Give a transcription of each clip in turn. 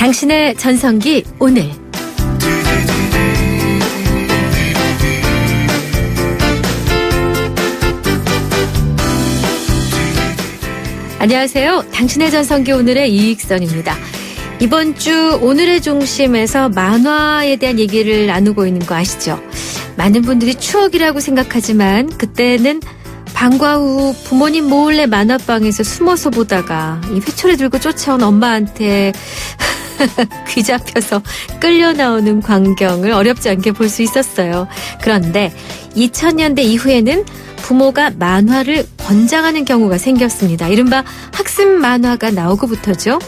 당신의 전성기 오늘. 안녕하세요. 당신의 전성기 오늘의 이익선입니다. 이번 주 오늘의 중심에서 만화에 대한 얘기를 나누고 있는 거 아시죠? 많은 분들이 추억이라고 생각하지만 그때는 방과 후 부모님 몰래 만화방에서 숨어서 보다가 이 회초리 들고 쫓아온 엄마한테 귀 잡혀서 끌려 나오는 광경을 어렵지 않게 볼 수 있었어요. 그런데 2000년대 이후에는 부모가 만화를 권장하는 경우가 생겼습니다. 이른바 학습 만화가 나오고부터죠.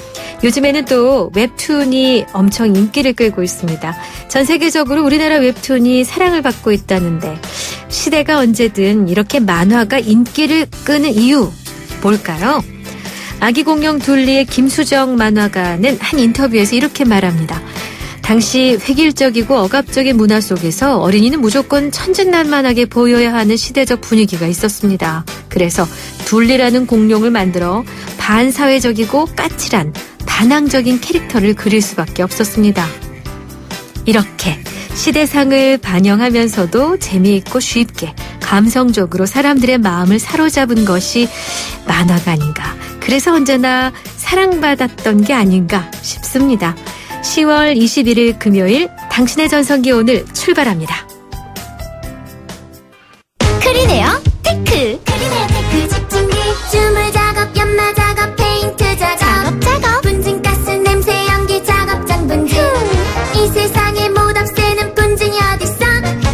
요즘에는 또 웹툰이 엄청 인기를 끌고 있습니다. 전 세계적으로 우리나라 웹툰이 사랑을 받고 있다는데 시대가 언제든 이렇게 만화가 인기를 끄는 이유 뭘까요? 아기 공룡 둘리의 김수정 만화가는 한 인터뷰에서 이렇게 말합니다. 당시 획일적이고 억압적인 문화 속에서 어린이는 무조건 천진난만하게 보여야 하는 시대적 분위기가 있었습니다. 그래서 둘리라는 공룡을 만들어 반사회적이고 까칠한 반항적인 캐릭터를 그릴 수밖에 없었습니다. 이렇게 시대상을 반영하면서도 재미있고 쉽게 감성적으로 사람들의 마음을 사로잡은 것이 만화가 아닌가. 그래서 언제나 사랑받았던 게 아닌가 싶습니다. 10월 21일 금요일 당신의 전성기 오늘 출발합니다. 크리네어 테크. 크리네어 테크 집중기. 주물 작업, 연마 작업, 페인트 작업. 분진가스, 냄새, 연기 작업, 분진. 이 세상에 못 없애는 분진이 어딨어.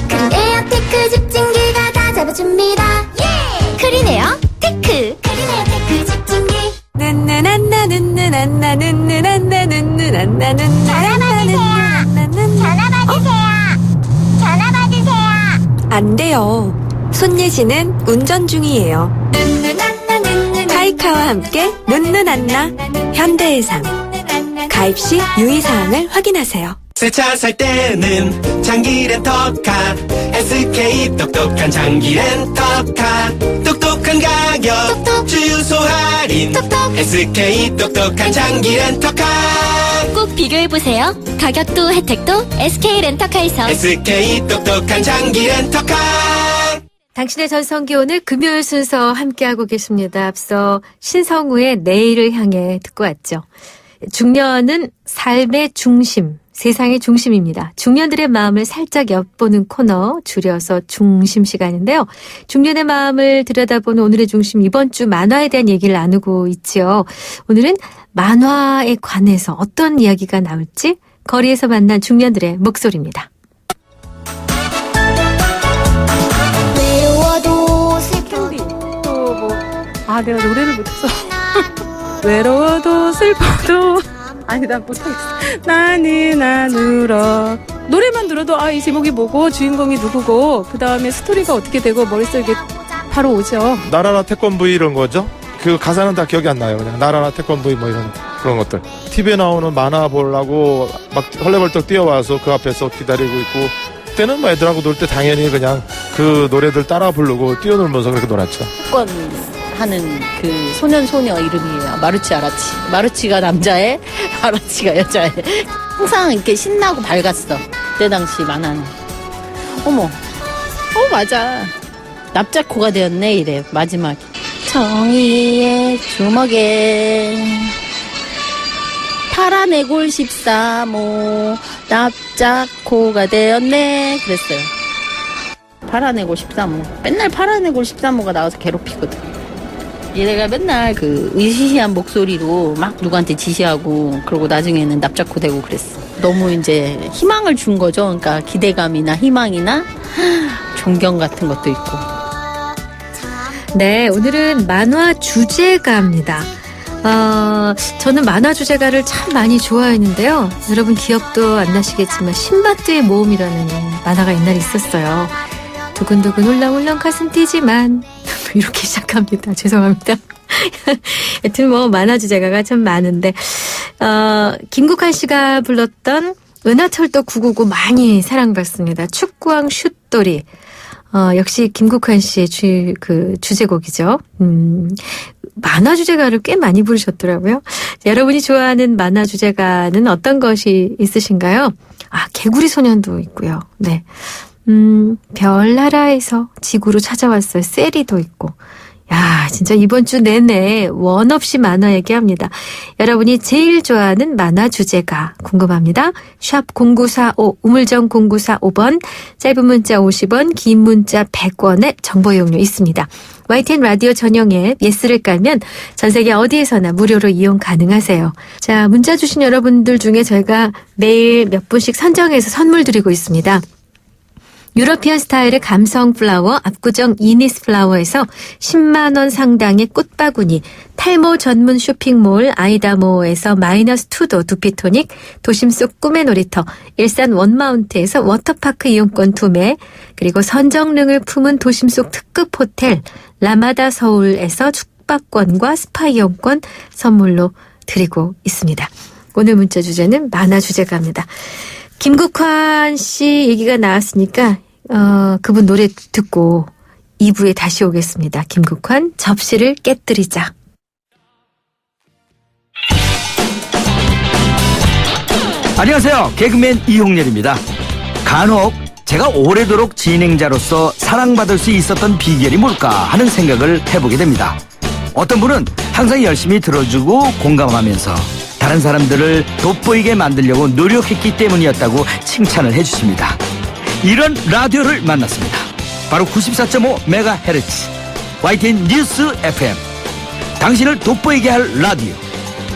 크리네어 테크 집중기가 다 잡아줍니다. 예! 크리네어 테크. 크리네어 테크 집중기. 전화 받으세요. 안 돼요. 손예진은 운전 중이에요. 타이카와 함께 눈누난나 현대해상. 가입 시 유의사항을 확인하세요. 새 차 살 때는 장기 렌터카 SK 똑똑한 장기 렌터카 똑똑한 가격 똑똑. 주유소 할인 똑똑. SK 똑똑한 장기 렌터카 꼭 비교해보세요. 가격도 혜택도 SK 렌터카에서. SK 똑똑한 장기 렌터카. 당신의 전성기 오늘 금요일 순서 함께하고 계십니다. 앞서 신성우의 내일을 향해 듣고 왔죠. 중년은 삶의 중심, 세상의 중심입니다. 중년들의 마음을 살짝 엿보는 코너, 줄여서 중심 시간인데요. 중년의 마음을 들여다보는 오늘의 중심, 이번 주 만화에 대한 얘기를 나누고 있지요. 오늘은 만화에 관해서 어떤 이야기가 나올지 거리에서 만난 중년들의 목소리입니다. 외로워도 슬퍼도 내가 노래를 못해서 외로워도 슬퍼도 아니 나 못하겠어. 나는 안 울어. 노래만 들어도 이 제목이 뭐고 주인공이 누구고 그 다음에 스토리가 어떻게 되고 머릿속에 바로 오죠. 나라라 태권브이 이런 거죠. 그 가사는 다 기억이 안 나요. 그냥 나라라 태권브이 뭐 이런 그런 것들. TV에 나오는 만화 보려고 막 헐레벌떡 뛰어와서 그 앞에서 기다리고 있고, 그때는 뭐 애들하고 놀 때 당연히 그냥 그 노래들 따라 부르고 뛰어놀면서 그렇게 놀았죠. 태권 하는 그 소년 소녀 이름이에요. 마루치 아라치. 마루치가 남자애, 아라치가 여자애. 항상 이렇게 신나고 밝았어. 그때 당시 만화는. 어머, 맞아. 납작코가 되었네 이래 마지막에. 정의의 주먹에 파란 애골 13호 납작코가 되었네 그랬어요. 파란 애골 13호. 맨날 파란 애골 13호가 나와서 괴롭히거든. 얘네가 맨날 그 의시시한 목소리로 막 누구한테 지시하고 그러고 나중에는 납작코 되고 그랬어. 너무 이제 희망을 준 거죠. 그러니까 기대감이나 희망이나 존경 같은 것도 있고. 네, 오늘은 만화 주제가입니다. 저는 만화 주제가를 참 많이 좋아했는데요. 여러분 기억도 안 나시겠지만 신밧드의 모험이라는 만화가 옛날에 있었어요. 두근두근 울렁울렁 가슴 뛰지만 이렇게 시작합니다. 죄송합니다. 하여튼 뭐 만화 주제가가 참 많은데 김국환 씨가 불렀던 은하철도 999 많이 사랑받습니다. 축구왕 슛돌이 역시 김국환 씨의 주제곡이죠. 만화 주제가를 꽤 많이 부르셨더라고요. 여러분이 좋아하는 만화 주제가는 어떤 것이 있으신가요? 개구리 소년도 있고요. 네. 별나라에서 지구로 찾아왔어요. 세리도 있고. 야, 진짜 이번 주 내내 원 없이 만화 얘기합니다. 여러분이 제일 좋아하는 만화 주제가 궁금합니다. 샵 0945 우물정 0945번 짧은 문자 50원 긴 문자 100원의 정보 이용료 있습니다. YTN 라디오 전용 앱 예스를 깔면 전 세계 어디에서나 무료로 이용 가능하세요. 자, 문자 주신 여러분들 중에 저희가 매일 몇 분씩 선정해서 선물 드리고 있습니다. 유러피안 스타일의 감성 플라워 압구정 이니스 플라워에서 10만 원 상당의 꽃바구니, 탈모 전문 쇼핑몰 아이다모어에서 -2도 두피토닉, 도심 속 꿈의 놀이터 일산 원마운트에서 워터파크 이용권 2매, 그리고 선정능을 품은 도심 속 특급 호텔 라마다 서울에서 숙박권과 스파 이용권 선물로 드리고 있습니다. 오늘 문자 주제는 만화 주제가입니다. 김국환 씨 얘기가 나왔으니까 그분 노래 듣고 2부에 다시 오겠습니다. 김국환 접시를 깨뜨리자. 안녕하세요. 개그맨 이홍렬입니다. 간혹 제가 오래도록 진행자로서 사랑받을 수 있었던 비결이 뭘까 하는 생각을 해보게 됩니다. 어떤 분은 항상 열심히 들어주고 공감하면서 다른 사람들을 돋보이게 만들려고 노력했기 때문이었다고 칭찬을 해주십니다. 이런 라디오를 만났습니다. 바로 94.5MHz YTN 뉴스 FM. 당신을 돋보이게 할 라디오,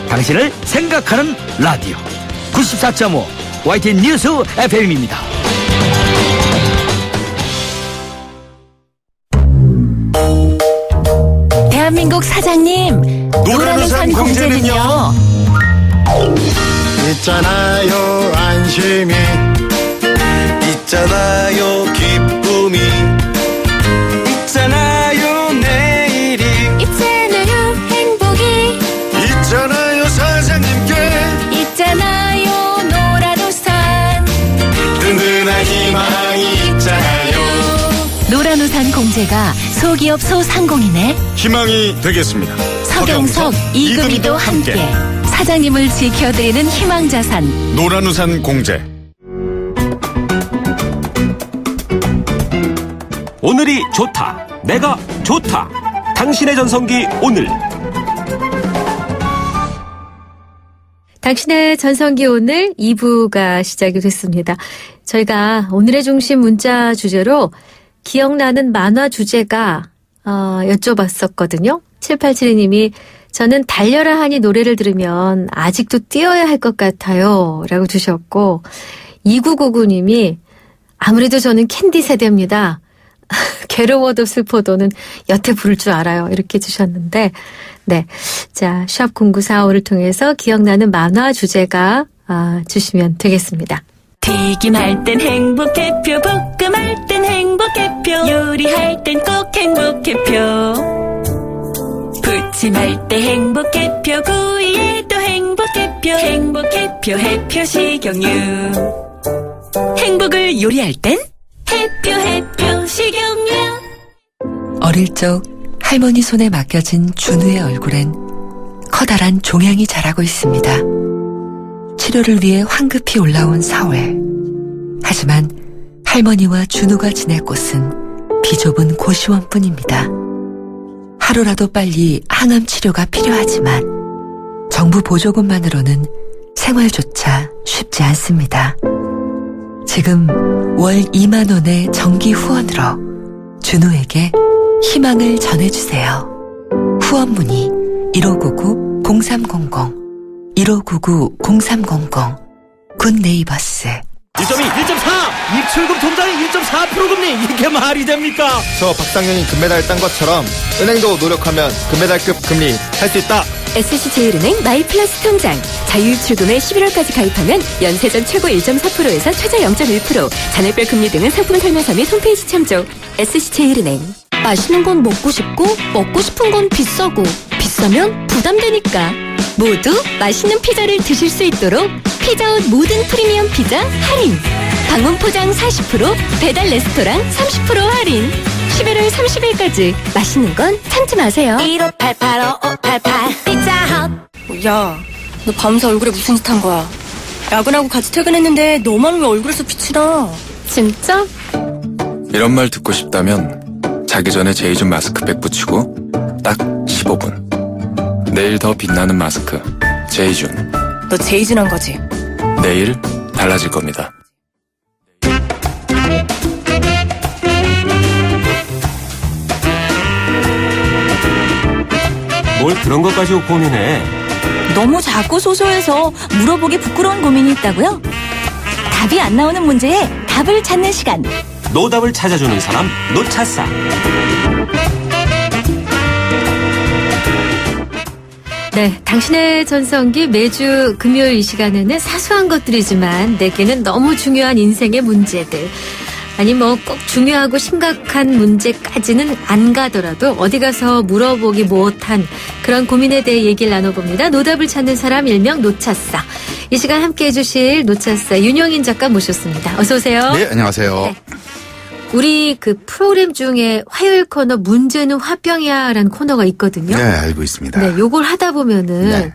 당신을 생각하는 라디오 94.5 YTN 뉴스 FM입니다. 대한민국 사장님, 노란우산 공제는요? 있잖아요 안심이, 있잖아요 기쁨이, 있잖아요 내일이, 있잖아요 행복이, 있잖아요 사장님께, 있잖아요 노란우산, 든든한 희망이 있잖아요. 노란우산 공제가 소기업 소상공인의 희망이 되겠습니다. 서경석, 이금희도 함께 사장님을 지켜드리는 희망자산 노란우산 공제. 오늘이 좋다. 내가 좋다. 당신의 전성기 오늘. 당신의 전성기 오늘 2부가 시작이 됐습니다. 저희가 오늘의 중심 문자 주제로 기억나는 만화 주제가 여쭤봤었거든요. 7872님이 저는 달려라 하니 노래를 들으면 아직도 뛰어야 할 것 같아요 라고 주셨고, 2999님이 아무래도 저는 캔디 세대입니다. 괴로워도 슬퍼도는 여태 부를 줄 알아요 이렇게 주셨는데, 네, 자, 샵 0945를 통해서 기억나는 만화 주제가 주시면 되겠습니다. 튀김할 땐 행복해표, 볶음할 땐 행복해표, 요리할 땐 꼭 행복해표, 부침할 때 행복해표, 구이에도 행복해표, 행복해표 해표 식용유, 행복을 요리할 땐 해표 식용유. 어릴 적 할머니 손에 맡겨진 준우의 얼굴엔 커다란 종양이 자라고 있습니다. 치료를 위해 황급히 올라온 4월. 하지만 할머니와 준우가 지낼 곳은 비좁은 고시원뿐입니다. 하루라도 빨리 항암 치료가 필요하지만 정부 보조금만으로는 생활조차 쉽지 않습니다. 지금 월 2만 원의 정기 후원으로 준우에게 희망을 전해주세요. 후원 문의 1599-0300 1599-0300 굿네이버스. 1.2, 1.4! 입출금 통장이 1.4% 금리, 이게 말이 됩니까? 저 박상현이 금메달 딴 것처럼 은행도 노력하면 금메달급 금리 할 수 있다. SC제일은행 마이플러스 통장 자유입출금에 11월까지 가입하면 연세전 최고 1.4%에서 최저 0.1%, 잔액별 금리 등은 상품 설명서 및 홈페이지 참조. SC제일은행. 맛있는 건 먹고 싶고 먹고 싶은 건 비싸고 비싸면 부담되니까 모두 맛있는 피자를 드실 수 있도록 피자헛 모든 프리미엄 피자 할인. 방문 포장 40%, 배달 레스토랑 30% 할인. 11월 30일까지 맛있는 건 참지 마세요. 1588-5588 피자헛. 야, 너 밤새 얼굴에 무슨 짓 한 거야? 야근하고 같이 퇴근했는데 너만 왜 얼굴에서 빛이 나? 진짜? 이런 말 듣고 싶다면 자기 전에 제이준 마스크팩 붙이고 딱 15분. 내일 더 빛나는 마스크 제이준. 너 제이준한 거지? 내일 달라질 겁니다. 뭘 그런 것까지 고민해. 너무 작고 소소해서 물어보기 부끄러운 고민이 있다고요? 답이 안 나오는 문제에 답을 찾는 시간. 노답을 찾아주는 사람 노차싸. 네, 당신의 전성기 매주 금요일 이 시간에는 사소한 것들이지만 내게는 너무 중요한 인생의 문제들. 아니 뭐 꼭 중요하고 심각한 문제까지는 안 가더라도 어디 가서 물어보기 못한 그런 고민에 대해 얘기를 나눠봅니다. 노답을 찾는 사람 일명 노차싸. 이 시간 함께해 주실 노차싸 윤영인 작가 모셨습니다. 어서 오세요. 네, 안녕하세요. 네. 우리 그 프로그램 중에 화요일 코너 문제는 화병이야라는 코너가 있거든요. 네, 알고 있습니다. 네, 요걸 하다 보면은 네.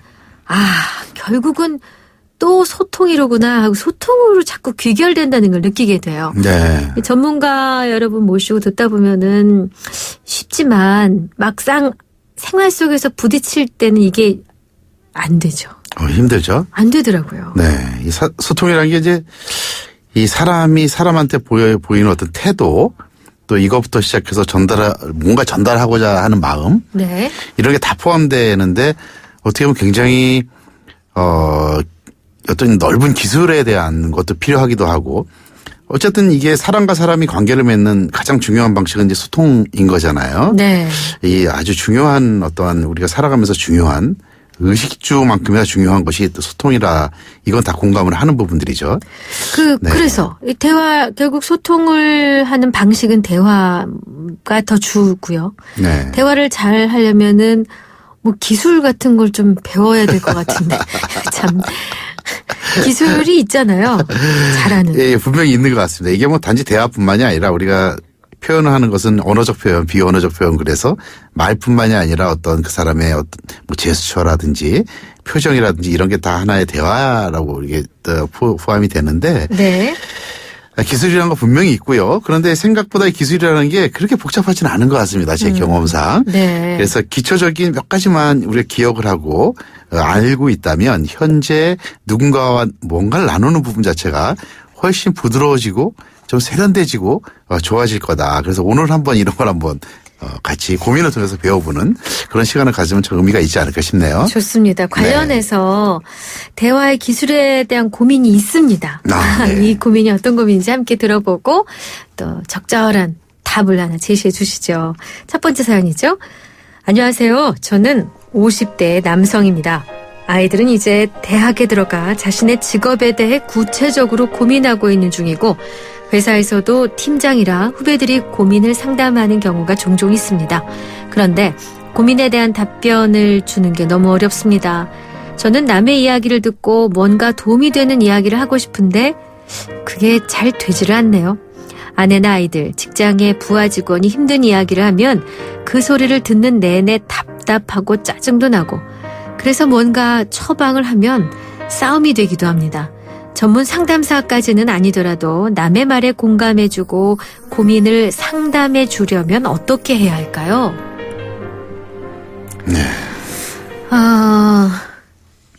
결국은 또 소통이로구나 하고 소통으로 자꾸 귀결된다는 걸 느끼게 돼요. 네. 전문가 여러분 모시고 듣다 보면은 쉽지만 막상 생활 속에서 부딪힐 때는 이게 안 되죠. 힘들죠? 안 되더라고요. 네. 이 소통이라는 게 이제 이 사람이 사람한테 보이는 어떤 태도 또 이것부터 시작해서 뭔가 전달하고자 하는 마음. 네. 이런 게 다 포함되는데 어떻게 보면 굉장히 어떤 넓은 기술에 대한 것도 필요하기도 하고 어쨌든 이게 사람과 사람이 관계를 맺는 가장 중요한 방식은 이제 소통인 거잖아요. 네. 이 아주 중요한 어떠한 우리가 살아가면서 중요한 의식주만큼이나 중요한 것이 또 소통이라 이건 다 공감을 하는 부분들이죠. 네. 그래서 이 대화 결국 소통을 하는 방식은 대화가 더 주고요. 네. 대화를 잘 하려면은 뭐 기술 같은 걸 좀 배워야 될 것 같은데 참 기술이 있잖아요. 잘하는. 예, 분명히 있는 것 같습니다. 이게 뭐 단지 대화뿐만이 아니라 우리가 표현을 하는 것은 언어적 표현, 비언어적 표현 그래서 말뿐만이 아니라 어떤 그 사람의 어떤 뭐 제스처라든지 표정이라든지 이런 게 다 하나의 대화라고 이게 포함이 되는데 네. 기술이라는 거 분명히 있고요. 그런데 생각보다 기술이라는 게 그렇게 복잡하지는 않은 것 같습니다. 제 경험상. 네. 그래서 기초적인 몇 가지만 우리가 기억을 하고 알고 있다면 현재 누군가와 뭔가를 나누는 부분 자체가 훨씬 부드러워지고 좀 세련돼지고 좋아질 거다. 그래서 오늘 한번 이런 걸 한번 같이 고민을 통해서 배워보는 그런 시간을 가지면 좀 의미가 있지 않을까 싶네요. 좋습니다. 관련해서 대화의 기술에 대한 고민이 있습니다. 네. 이 고민이 어떤 고민인지 함께 들어보고 또 적절한 답을 하나 제시해 주시죠. 첫 번째 사연이죠. 안녕하세요. 저는 50대 남성입니다. 아이들은 이제 대학에 들어가 자신의 직업에 대해 구체적으로 고민하고 있는 중이고 회사에서도 팀장이라 후배들이 고민을 상담하는 경우가 종종 있습니다. 그런데 고민에 대한 답변을 주는 게 너무 어렵습니다. 저는 남의 이야기를 듣고 뭔가 도움이 되는 이야기를 하고 싶은데 그게 잘 되지를 않네요. 아내나 아이들, 직장의 부하 직원이 힘든 이야기를 하면 그 소리를 듣는 내내 답답하고 짜증도 나고 그래서 뭔가 처방을 하면 싸움이 되기도 합니다. 전문 상담사까지는 아니더라도 남의 말에 공감해주고 고민을 상담해 주려면 어떻게 해야 할까요? 네.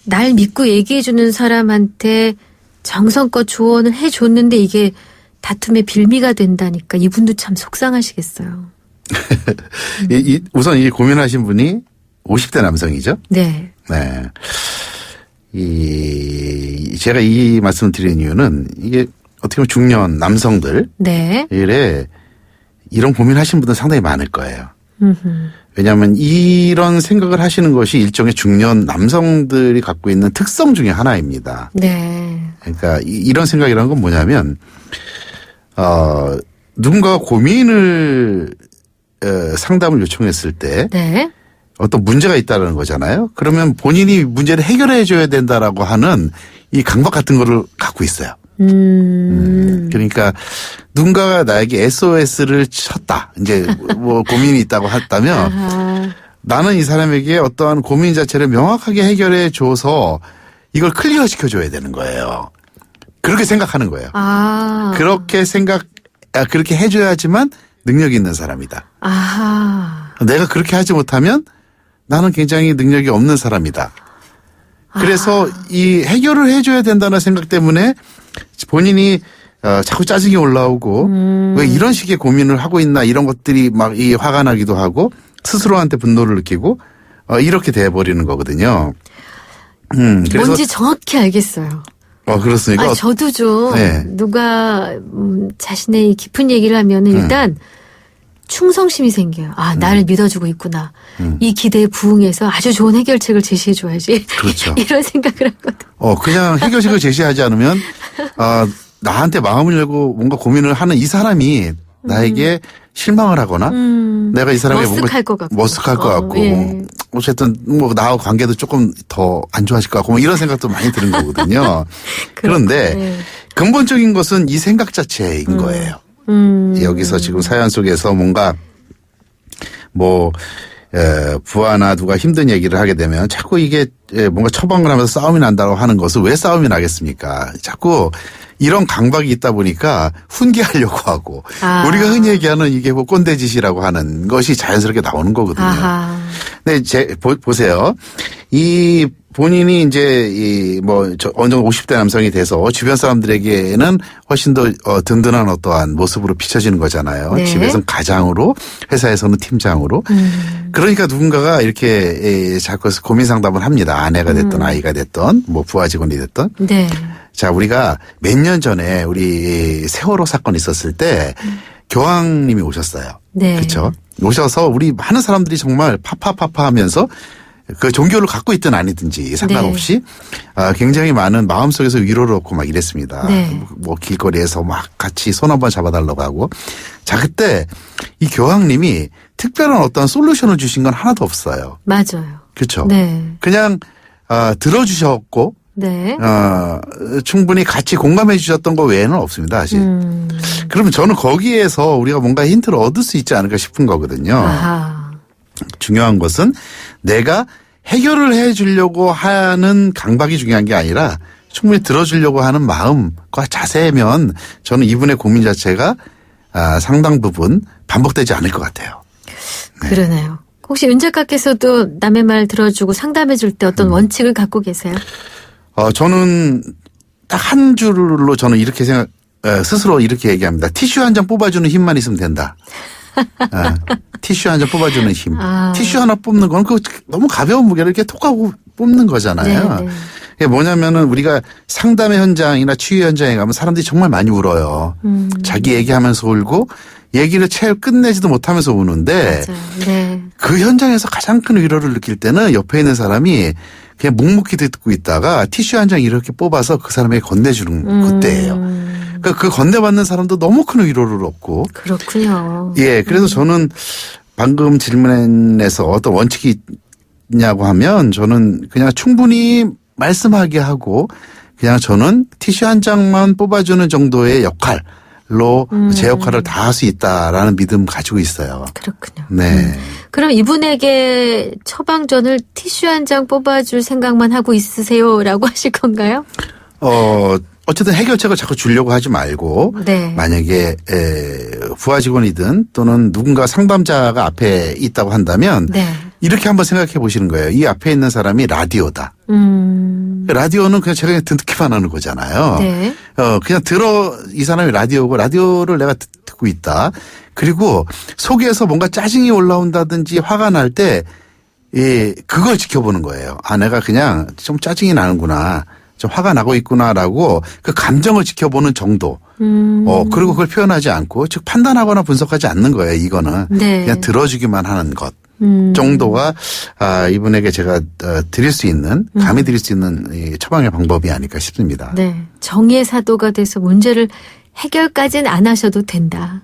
날 믿고 얘기해주는 사람한테 정성껏 조언을 해줬는데 이게 다툼의 빌미가 된다니까 이분도 참 속상하시겠어요. 우선 이 고민하신 분이 50대 남성이죠? 네. 네. 제가 이 말씀을 드리는 이유는 이게 어떻게 보면 중년 남성들. 네. 이런 고민하신 분들 상당히 많을 거예요. 음흠. 왜냐하면 이런 생각을 하시는 것이 일종의 중년 남성들이 갖고 있는 특성 중에 하나입니다. 네. 그러니까 이런 생각이라는 건 뭐냐면, 누군가가 고민을, 상담을 요청했을 때. 네. 어떤 문제가 있다는 거잖아요. 그러면 본인이 문제를 해결해 줘야 된다라고 하는 이 강박 같은 거를 갖고 있어요. 그러니까 누군가가 나에게 SOS를 쳤다. 이제 뭐 고민이 있다고 했다면 나는 이 사람에게 어떠한 고민 자체를 명확하게 해결해 줘서 이걸 클리어 시켜줘야 되는 거예요. 그렇게 생각하는 거예요. 그렇게 해줘야지만 능력이 있는 사람이다. 내가 그렇게 하지 못하면 나는 굉장히 능력이 없는 사람이다. 그래서 이 해결을 해줘야 된다는 생각 때문에 본인이 자꾸 짜증이 올라오고 왜 이런 식의 고민을 하고 있나 이런 것들이 막 이 화가 나기도 하고 스스로한테 분노를 느끼고 이렇게 돼버리는 거거든요. 그래서 뭔지 정확히 알겠어요. 그렇습니까? 저도 좀 누가 자신의 이 깊은 얘기를 하면 일단 충성심이 생겨요. 나를 믿어주고 있구나. 이 기대에 부응해서 아주 좋은 해결책을 제시해줘야지. 그렇죠. 이런 생각을 하거든. 그냥 해결책을 제시하지 않으면 나한테 마음을 열고 뭔가 고민을 하는 이 사람이 나에게 실망을 하거나 내가 이 사람에게 뭔가 머쓱할 것 같고 예. 어쨌든 뭐 나하고 관계도 조금 더 안 좋아질 것 같고 뭐 이런 생각도 많이 드는 거거든요. 그런데 근본적인 것은 이 생각 자체인 거예요. 여기서 지금 사연 속에서 뭔가 부하나 누가 힘든 얘기를 하게 되면 자꾸 이게 뭔가 처방을 하면서 싸움이 난다고 하는 것은 왜 싸움이 나겠습니까? 자꾸 이런 강박이 있다 보니까 훈계하려고 하고 우리가 흔히 얘기하는 이게 뭐 꼰대짓이라고 하는 것이 자연스럽게 나오는 거거든요. 근데 보세요. 이 본인이 이제 어느 정도 50대 남성이 돼서 주변 사람들에게는 훨씬 더 든든한 어떠한 모습으로 비춰지는 거잖아요. 네. 집에서는 가장으로, 회사에서는 팀장으로. 그러니까 누군가가 이렇게 자꾸 고민 상담을 합니다. 아내가 됐던 아이가 됐던 뭐 부하 직원이 됐던. 네. 자, 우리가 몇 년 전에 우리 세월호 사건 있었을 때 교황님이 오셨어요. 네. 그렇죠? 오셔서 우리 많은 사람들이 정말 파파파파 하면서 그 종교를 갖고 있든 아니든지 상관없이 굉장히 많은 마음속에서 위로를 얻고 막 이랬습니다. 네. 뭐 길거리에서 막 같이 손 한번 잡아달라고 하고. 자, 그때 이 교황님이 특별한 어떤 솔루션을 주신 건 하나도 없어요. 맞아요. 그렇죠. 네. 그냥 들어주셨고 네. 충분히 같이 공감해 주셨던 거 외에는 없습니다, 사실. 그러면 저는 거기에서 우리가 뭔가 힌트를 얻을 수 있지 않을까 싶은 거거든요. 중요한 것은 내가 해결을 해 주려고 하는 강박이 중요한 게 아니라 충분히 들어주려고 하는 마음과 자세면 저는 이분의 고민 자체가 상당 부분 반복되지 않을 것 같아요. 네. 그러네요. 혹시 윤 작가께서도 남의 말 들어주고 상담해 줄 때 어떤 원칙을 갖고 계세요? 저는 딱 한 줄로 저는 이렇게 스스로 이렇게 얘기합니다. 티슈 한 장 뽑아주는 힘만 있으면 된다. 티슈 한 장 뽑아주는 힘. 티슈 하나 뽑는 건 너무 가벼운 무게를 이렇게 톡 하고 뽑는 거잖아요. 네. 이게 뭐냐면은 우리가 상담의 현장이나 치유 현장에 가면 사람들이 정말 많이 울어요. 자기 얘기하면서 울고 얘기를 채 끝내지도 못하면서 우는데 네. 그 현장에서 가장 큰 위로를 느낄 때는 옆에 있는 사람이 그냥 묵묵히 듣고 있다가 티슈 한 장 이렇게 뽑아서 그 사람에게 건네주는 그때예요. 그러니까 그 건네받는 사람도 너무 큰 위로를 얻고. 그렇군요. 예, 그래서 저는 방금 질문에서 어떤 원칙이 있냐고 하면 저는 그냥 충분히 말씀하게 하고 그냥 저는 티슈 한 장만 뽑아주는 정도의 역할로 제 역할을 다 할 수 있다라는 믿음 가지고 있어요. 그렇군요. 네. 그럼 이분에게 처방전을 티슈 한 장 뽑아줄 생각만 하고 있으세요라고 하실 건가요? 어쨌든 해결책을 자꾸 주려고 하지 말고 네. 만약에 부하 직원이든 또는 누군가 상담자가 앞에 있다고 한다면 네. 이렇게 한번 생각해 보시는 거예요. 이 앞에 있는 사람이 라디오다. 라디오는 그냥 제가 듣기만 하는 거잖아요. 네. 그냥 이 사람이 라디오고 라디오를 내가 듣고 있다. 그리고 속에서 뭔가 짜증이 올라온다든지 화가 날 때 그걸 지켜보는 거예요. 내가 그냥 좀 짜증이 나는구나. 좀 화가 나고 있구나라고 그 감정을 지켜보는 정도. 그리고 그걸 표현하지 않고 즉 판단하거나 분석하지 않는 거예요. 이거는 네. 그냥 들어주기만 하는 것 정도가 이분에게 제가 드릴 수 있는 감히 드릴 수 있는 이 처방의 방법이 아닐까 싶습니다. 네, 정의의 사도가 돼서 문제를 해결까지는 안 하셔도 된다.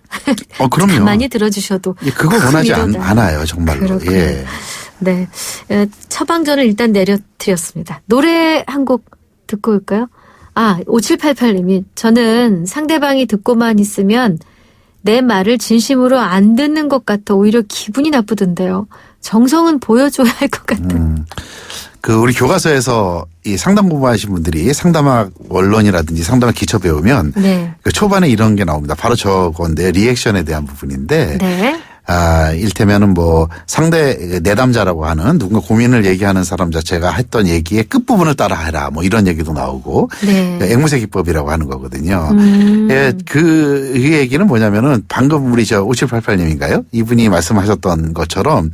그럼요. 가만히 들어주셔도. 그거 원하지 않아요, 정말로. 그렇군요. 예. 네, 처방전을 일단 내려드렸습니다. 노래 한 곡 듣고 올까요? 5788님이 저는 상대방이 듣고만 있으면 내 말을 진심으로 안 듣는 것 같아 오히려 기분이 나쁘던데요. 정성은 보여줘야 할 것 같아요. 우리 교과서에서 이 상담 공부하신 분들이 상담학 원론이라든지 상담학 기초 배우면 네. 초반에 이런 게 나옵니다. 바로 저건데 리액션에 대한 부분인데 네. 일테면은 뭐 상대 내담자라고 하는 누군가 고민을 얘기하는 사람 자체가 했던 얘기의 끝부분을 따라해라 뭐 이런 얘기도 나오고 네. 앵무새 기법이라고 하는 거거든요. 예, 그 얘기는 뭐냐면은 방금 우리 5788님인가요? 이분이 말씀하셨던 것처럼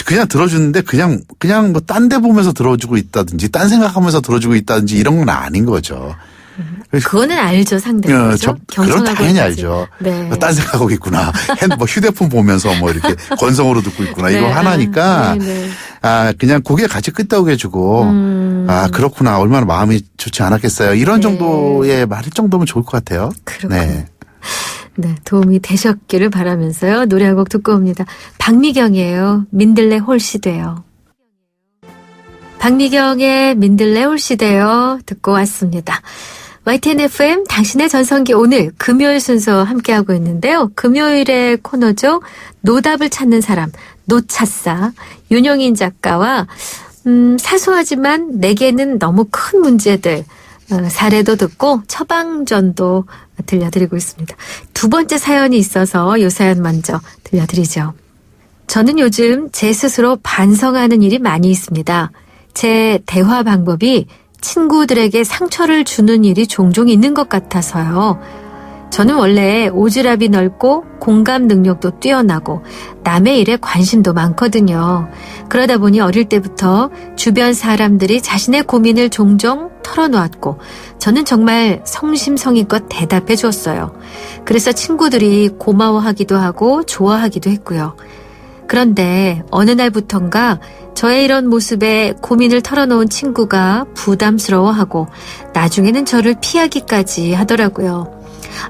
그냥 들어주는데 그냥 뭐 딴 데 보면서 들어주고 있다든지 딴 생각하면서 들어주고 있다든지 이런 건 아닌 거죠. 그거는 알죠, 상대가. 그건 당연히 알죠. 네. 딴 생각하고 있구나. 뭐 휴대폰 보면서 뭐 이렇게 건성으로 듣고 있구나. 네. 이거 하나니까 네. 그냥 고개 같이 끄덕여 주고 그렇구나. 얼마나 마음이 좋지 않았겠어요. 이런 정도의 말일 정도면 좋을 것 같아요. 그렇군요. 네, 도움이 되셨기를 바라면서요. 노래 한 곡 듣고 옵니다. 박미경이에요. 민들레 홀시돼요. 박미경의 민들레 홀시돼요. 듣고 왔습니다. YTN FM 당신의 전성기 오늘 금요일 순서 함께하고 있는데요. 금요일의 코너죠. 노답을 찾는 사람 노차사 윤영인 작가와 사소하지만 내게는 너무 큰 문제들 사례도 듣고 처방전도 들려드리고 있습니다. 두 번째 사연이 있어서 이 사연 먼저 들려드리죠. 저는 요즘 제 스스로 반성하는 일이 많이 있습니다. 제 대화 방법이 친구들에게 상처를 주는 일이 종종 있는 것 같아서요. 저는 원래 오지랖이 넓고 공감 능력도 뛰어나고 남의 일에 관심도 많거든요. 그러다 보니 어릴 때부터 주변 사람들이 자신의 고민을 종종 털어놓았고 저는 정말 성심성의껏 대답해 주었어요. 그래서 친구들이 고마워하기도 하고 좋아하기도 했고요. 그런데 어느 날부턴가 저의 이런 모습에 고민을 털어놓은 친구가 부담스러워하고 나중에는 저를 피하기까지 하더라고요.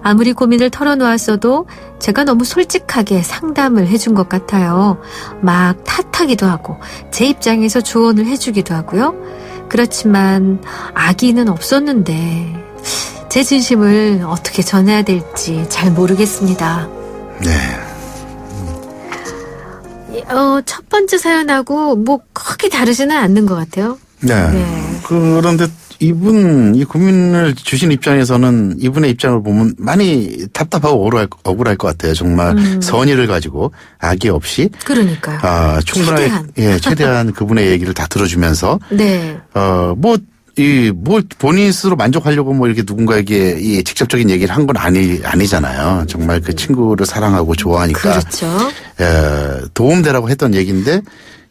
아무리 고민을 털어놓았어도 제가 너무 솔직하게 상담을 해준 것 같아요. 막 탓하기도 하고 제 입장에서 조언을 해주기도 하고요. 그렇지만 아기는 없었는데 제 진심을 어떻게 전해야 될지 잘 모르겠습니다. 네. 첫 번째 사연하고 뭐 크게 다르지는 않는 것 같아요. 네. 그런데 이 고민을 주신 입장에서는 이분의 입장을 보면 많이 답답하고 억울할 것 같아요. 정말 선의를 가지고 악의 없이. 그러니까요. 충분하게 최대한 그분의 얘기를 다 들어주면서. 네. 본인 스스로 만족하려고 뭐 이렇게 누군가에게 이 직접적인 얘기를 한 건 아니잖아요. 정말 그 친구를 사랑하고 좋아하니까. 그렇죠. 도움되라고 했던 얘기인데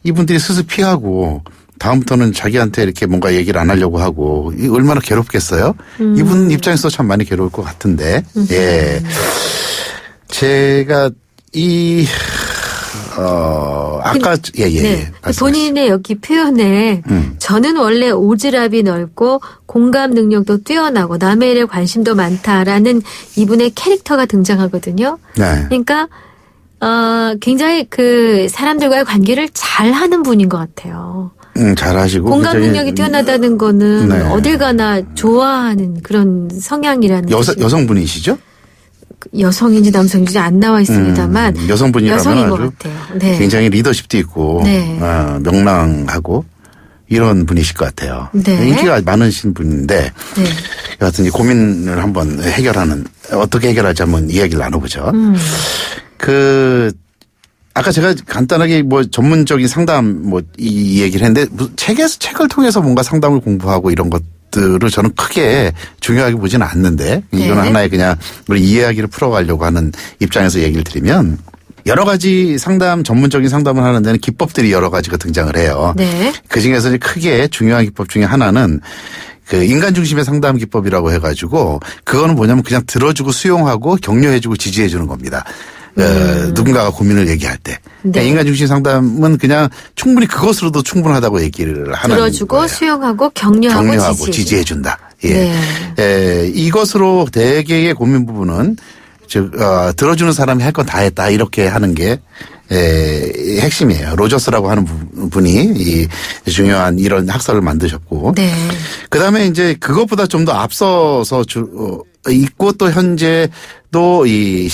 이분들이 스스로 피하고 다음부터는 자기한테 이렇게 뭔가 얘기를 안 하려고 하고 얼마나 괴롭겠어요? 이분 입장에서 참 많이 괴로울 것 같은데. 예. 제가 아까 네. 본인의 여기 표현에 저는 원래 오지랖이 넓고 공감 능력도 뛰어나고 남의 일에 관심도 많다라는 이분의 캐릭터가 등장하거든요. 네. 그러니까 굉장히 그 사람들과의 관계를 잘하는 분인 것 같아요. 잘하시고 공감 능력이 뛰어나다는 거는 네. 어딜 가나 좋아하는 그런 성향이라는 여성분이시죠? 여성인지 남성인지 안 나와 있습니다만 여성분이라면 여성인 것 아주 같아요. 네. 굉장히 리더십도 있고 네. 명랑하고 이런 분이실 것 같아요. 네. 인기가 많으신 분인데 여하튼 이 고민을 한번 어떻게 해결할지 한번 이야기를 나눠보죠. 아까 제가 간단하게 뭐 전문적인 상담 이 얘기를 했는데 책을 통해서 뭔가 상담을 공부하고 이런 것들을 저는 크게 중요하게 보지는 않는데 이거는 하나의 그냥 우리 이야기를 풀어가려고 하는 입장에서 얘기를 드리면 여러 가지 전문적인 상담을 하는 데는 기법들이 여러 가지가 등장을 해요. 네. 그 중에서 크게 중요한 기법 중에 하나는 그 인간 중심의 상담 기법이라고 해가지고 그거는 뭐냐면 그냥 들어주고 수용하고 격려해주고 지지해주는 겁니다. 누군가가 고민을 얘기할 때. 그러니까 인간 중심 상담은 그냥 충분히 그것으로도 충분하다고 얘기를 하는 들어주고 거예요. 수용하고 격려하고 지지해준다. 예. 이것으로 대개의 고민 부분은 들어주는 사람이 할 건 다 했다 이렇게 하는 게 핵심이에요. 로저스라고 하는 분이 이 중요한 이런 학설을 만드셨고. 네. 그다음에 이제 그것보다 좀 더 앞서서 있고 또 현재 또 이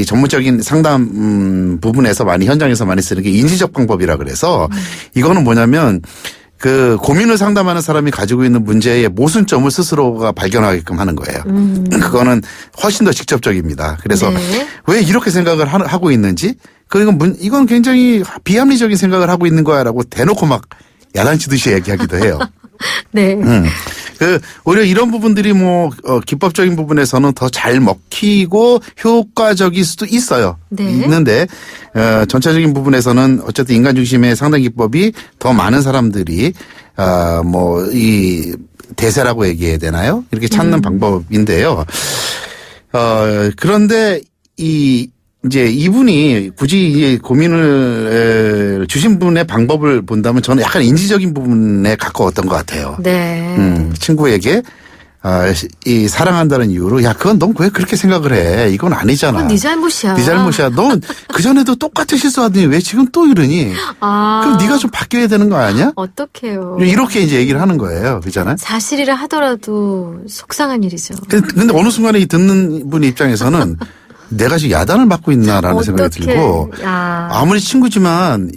전문적인 상담 부분에서 현장에서 많이 쓰는 게 인지적 방법이라 그래서 이거는 뭐냐면 그 고민을 상담하는 사람이 가지고 있는 문제의 모순점을 스스로가 발견하게끔 하는 거예요. 그거는 훨씬 더 직접적입니다. 그래서 네. 왜 이렇게 생각을 하고 있는지 이건 굉장히 비합리적인 생각을 하고 있는 거야라고 대놓고 막 야단치듯이 얘기하기도 해요. 네. 오히려 이런 부분들이 기법적인 부분에서는 더 잘 먹히고 효과적일 수도 있어요. 네. 있는데, 전체적인 부분에서는 어쨌든 인간 중심의 상담 기법이 더 많은 사람들이, 이 대세라고 얘기해야 되나요? 이렇게 찾는 방법인데요. 그런데 이제 이분이 굳이 고민을 주신 분의 방법을 본다면 저는 약간 인지적인 부분에 가까웠던 것 같아요. 네. 친구에게 이 사랑한다는 이유로 야 그건 넌 왜 그렇게 생각을 해? 이건 아니잖아. 그건 네 잘못이야. 네 잘못이야. 넌 그전에도 똑같은 실수하더니 왜 지금 또 이러니? 그럼 네가 좀 바뀌어야 되는 거 아니야? 어떡해요. 이렇게 이제 얘기를 하는 거예요. 그렇잖아요. 사실이라 하더라도 속상한 일이죠. 근데 어느 순간에 이 듣는 분 입장에서는 내가 지금 야단을 맞고 있나라는 생각이 들고 아무리 친구지만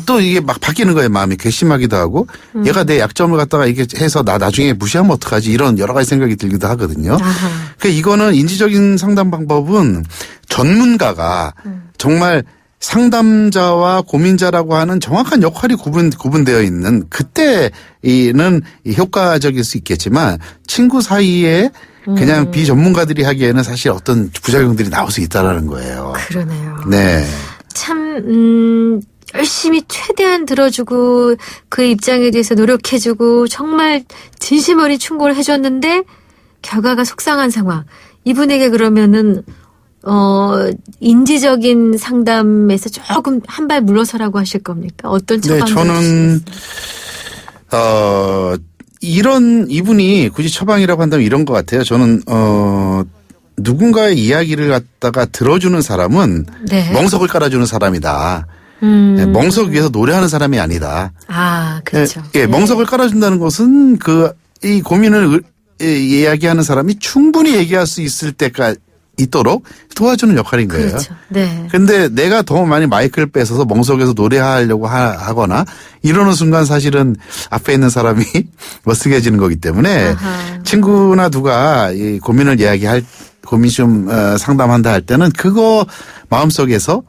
또 이게 막 바뀌는 거예요. 마음이 괘씸하기도 하고 얘가 내 약점을 갖다가 이게 해서 나 나중에 무시하면 어떡하지 이런 여러 가지 생각이 들기도 하거든요. 그러니까 이거는 인지적인 상담 방법은 전문가가 정말 상담자와 고민자라고 하는 정확한 역할이 구분되어 있는 그때는 효과적일 수 있겠지만 친구 사이에 그냥 비전문가들이 하기에는 사실 어떤 부작용들이 나올 수 있다라는 거예요. 그러네요. 네. 참 열심히 최대한 들어주고 그 입장에 대해서 노력해주고 정말 진심 어린 충고를 해줬는데 결과가 속상한 상황. 이분에게 그러면은 인지적인 상담에서 조금 한 발 물러서라고 하실 겁니까? 어떤 처방을 저는 이분이 굳이 처방이라고 한다면 이런 것 같아요. 저는 누군가의 이야기를 갖다가 들어주는 사람은 네. 멍석을 깔아주는 사람이다. 멍석 위에서 노래하는 사람이 아니다. 그렇죠. 예, 멍석을 깔아준다는 것은 이 고민을 이야기하는 사람이 충분히 얘기할 수 있을 때가 있도록 도와주는 역할인 거예요. 그렇죠. 네. 근데 내가 더 많이 마이크를 뺏어서 멍석에서 노래하려고 하거나 이러는 순간 사실은 앞에 있는 사람이 머쓱해지는 거기 때문에 친구나 누가 이 고민 좀 상담한다 할 때는 그거 마음속에서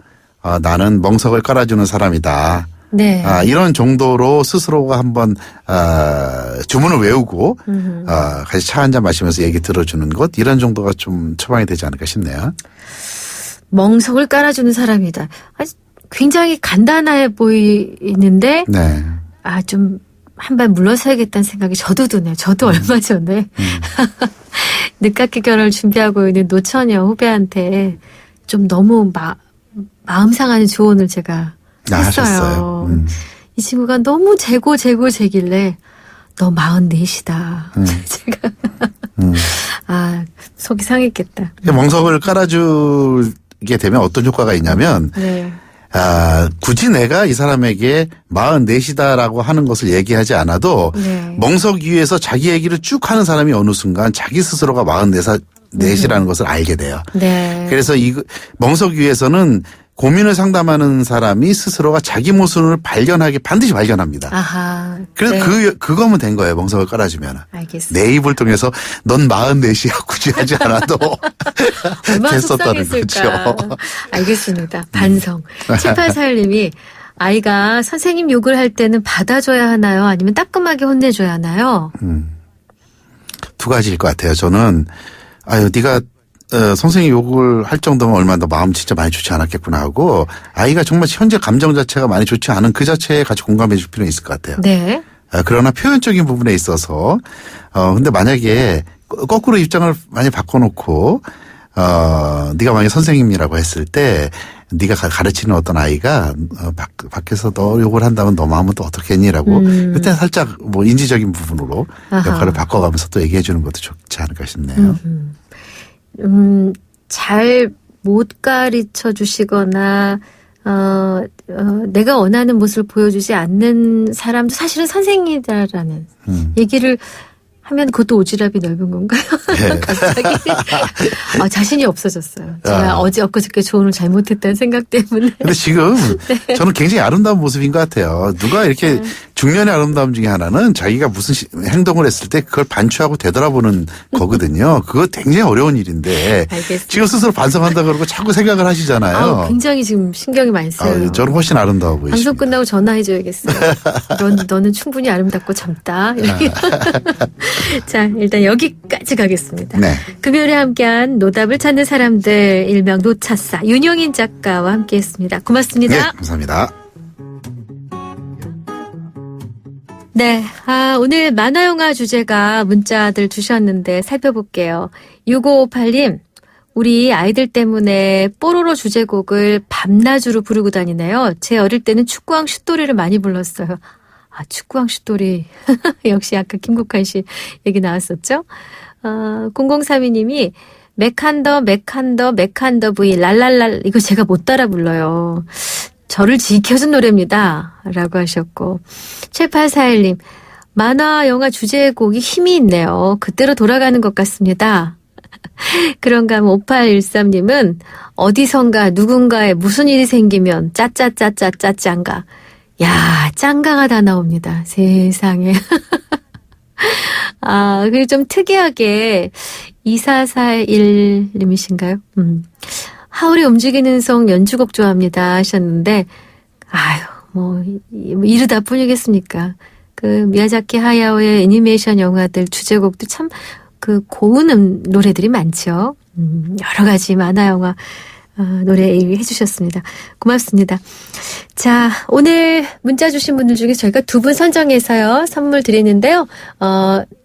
나는 멍석을 깔아주는 사람이다. 네. 이런 정도로 스스로가 한번 주문을 외우고 같이 차 한잔 마시면서 얘기 들어주는 것 이런 정도가 좀 처방이 되지 않을까 싶네요. 멍석을 깔아주는 사람이다. 굉장히 간단해 보이는데 네. 좀 한 발 물러서야겠다는 생각이 저도 드네요. 저도 얼마 전에 늦깎이 결혼을 준비하고 있는 노처녀 후배한테 좀 너무 마음 상하는 조언을 제가 했어요. 이 친구가 너무 재길래 너 44이다. 제가 속이 상했겠다. 멍석을 깔아주게 되면 어떤 효과가 있냐면 네. 굳이 내가 이 사람에게 44이다라고 하는 것을 얘기하지 않아도 네. 멍석 위에서 자기 얘기를 쭉 하는 사람이 어느 순간 자기 스스로가 44이라는 것을 알게 돼요. 네. 그래서 멍석 위에서는 고민을 상담하는 사람이 스스로가 자기 모습을 반드시 발견합니다. 그래서 네. 그거면 된 거예요. 멍석을 깔아주면. 알겠습니다. 내 입을 통해서 넌 44이야 굳이 하지 않아도 얼마나 됐었다는 속상했을까. 거죠. 알겠습니다. 반성. 7841님이 아이가 선생님 욕을 할 때는 받아줘야 하나요? 아니면 따끔하게 혼내줘야 하나요? 두 가지일 것 같아요. 저는 네가 선생님 욕을 할 정도면 얼마나 너 마음 진짜 많이 좋지 않았겠구나 하고 아이가 정말 현재 감정 자체가 많이 좋지 않은 그 자체에 같이 공감해 줄 필요는 있을 것 같아요. 네. 그러나 표현적인 부분에 있어서 근데 만약에 거꾸로 입장을 많이 바꿔놓고 네가 만약에 선생님이라고 했을 때 네가 가르치는 어떤 아이가 밖에서 너 욕을 한다면 너 마음은 또 어떻겠니라고 그때 살짝 인지적인 부분으로 역할을 바꿔가면서 또 얘기해 주는 것도 좋지 않을까 싶네요. 잘 못 가르쳐 주시거나 내가 원하는 모습을 보여주지 않는 사람도 사실은 선생이다라는 얘기를 하면 그것도 오지랖이 넓은 건가요? 네. 갑자기 자신이 없어졌어요. 제가 엊그저께 조언을 잘못했다는 생각 때문에. 근데 지금 저는 굉장히 아름다운 모습인 것 같아요. 누가 이렇게 중년의 아름다움 중에 하나는 자기가 무슨 행동을 했을 때 그걸 반추하고 되돌아보는 거거든요. 그거 굉장히 어려운 일인데 알겠습니다. 지금 스스로 반성한다 그러고 자꾸 생각을 하시잖아요. 굉장히 지금 신경이 많이 쓰여요. 저는 훨씬 아름다워 보이십니다. 방송 끝나고 전화해줘야겠어요. 너는 충분히 아름답고 젊다. 자, 일단 여기까지 가겠습니다. 네. 금요일에 함께한 노답을 찾는 사람들, 일명 노차사 윤영인 작가와 함께했습니다. 고맙습니다. 네, 감사합니다. 네, 오늘 만화영화 주제가 문자들 주셨는데 살펴볼게요. 6558님, 우리 아이들 때문에 뽀로로 주제곡을 밤낮으로 부르고 다니네요. 제 어릴 때는 축구왕 슛돌이를 많이 불렀어요. 축구왕 슛돌이. 역시 아까 김국환 씨 얘기 나왔었죠? 0032님이 맥한더 V 랄랄랄 이거 제가 못 따라 불러요. 저를 지켜준 노래입니다. 라고 하셨고 7841님 만화 영화 주제곡이 힘이 있네요. 그때로 돌아가는 것 같습니다. 그런가 하면 5813님은 어디선가 누군가에 무슨 일이 생기면 짜짜짜짜짜짱가 야, 짱가가 다 나옵니다. 세상에. 그리고 좀 특이하게 2441님이신가요? 하울의 움직이는 성 연주곡 좋아합니다 하셨는데 이르다 뿐이겠습니까? 그 미야자키 하야오의 애니메이션 영화들 주제곡도 참 고운 노래들이 많죠. 여러 가지 만화 영화 노래 해주셨습니다. 고맙습니다. 자, 오늘 문자 주신 분들 중에 저희가 2분 선정해서요, 선물 드리는데요,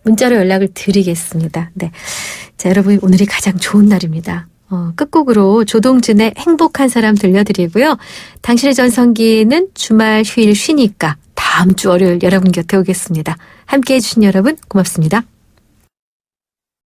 문자로 연락을 드리겠습니다. 네. 자, 여러분, 오늘이 가장 좋은 날입니다. 끝곡으로 조동진의 행복한 사람 들려드리고요. 당신의 전성기는 주말 휴일 쉬니까 다음 주 월요일 여러분 곁에 오겠습니다. 함께 해주신 여러분, 고맙습니다.